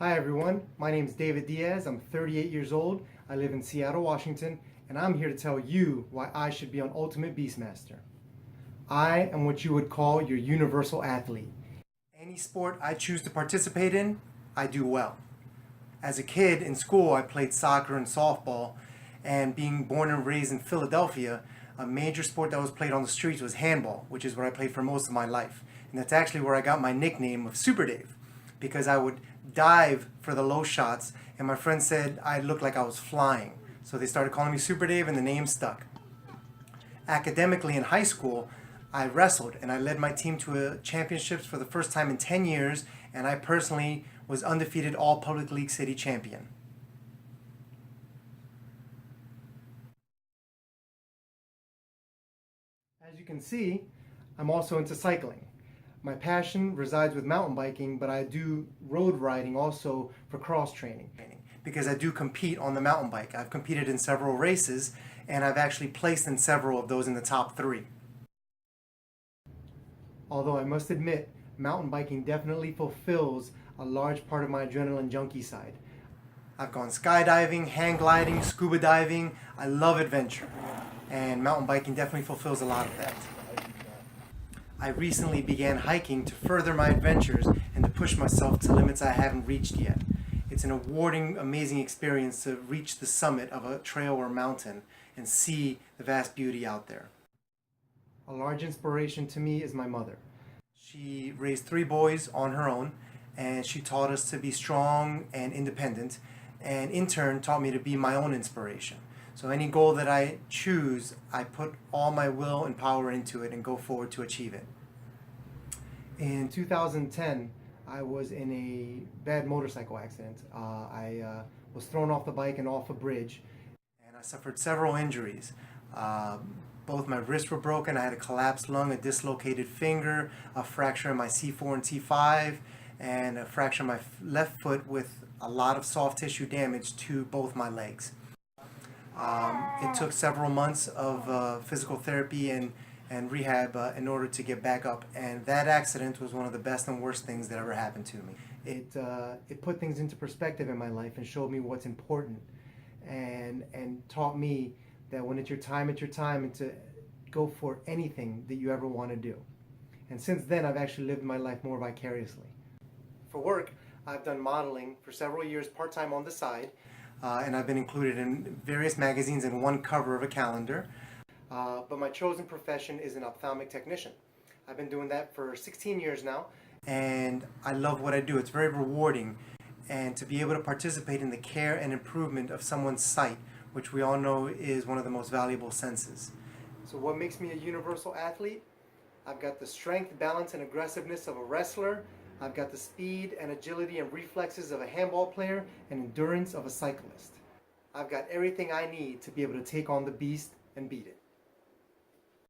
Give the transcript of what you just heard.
Hi everyone, my name is David Diaz. I'm 38 years old. I live in Seattle, Washington, and I'm here to tell you why I should be on Ultimate Beastmaster. I am what you would call your universal athlete. Any sport I choose to participate in, I do well. As a kid in school, I played soccer and softball, and being born and raised in Philadelphia, a major sport that was played on the streets was handball, which is what I played for most of my life. And that's actually where I got my nickname of Super Dave, because I would dive for the low shots, and my friends said I looked like I was flying. So they started calling me Super Dave, and the name stuck. Academically in high school, I wrestled, and I led my team to championships for the first time in 10 years, and I personally was undefeated all public league city champion. As you can see, I'm also into cycling. My passion resides with mountain biking, but I do road riding also for cross training. Because I do compete on the mountain bike. I've competed in several races, and I've actually placed in several of those in the top 3. Although I must admit, mountain biking definitely fulfills a large part of my adrenaline junkie side. I've gone skydiving, hang gliding, scuba diving. I love adventure, and mountain biking definitely fulfills a lot of that. I recently began hiking to further my adventures and to push myself to limits I haven't reached yet. It's an rewarding, amazing experience to reach the summit of a trail or mountain and see the vast beauty out there. A large inspiration to me is my mother. She raised 3 boys on her own, and she taught us to be strong and independent, and in turn taught me to be my own inspiration. So any goal that I choose, I put all my will and power into it and go forward to achieve it. In 2010, I was in a bad motorcycle accident. I was thrown off the bike and off a bridge, and I suffered several injuries. Both my wrists were broken. I had a collapsed lung, a dislocated finger, a fracture in my C4 and T5, and a fracture in my left foot with a lot of soft tissue damage to both my legs. It took several months of physical therapy and rehab in order to get back up, and that accident was one of the best and worst things that ever happened to me. It put things into perspective in my life and showed me what's important, and taught me that when it's your time, and to go for anything that you ever want to do. And since then, I've actually lived my life more vicariously. For work, I've done modeling for several years part-time on the side, and I've been included in various magazines and one cover of a calendar. But my chosen profession is an ophthalmic technician. I've been doing that for 16 years now, and I love what I do. It's very rewarding, and to be able to participate in the care and improvement of someone's sight, which we all know is one of the most valuable senses. So what makes me a universal athlete? I've got the strength, balance, and aggressiveness of a wrestler. I've got the speed and agility and reflexes of a handball player and endurance of a cyclist. I've got everything I need to be able to take on the beast and beat it.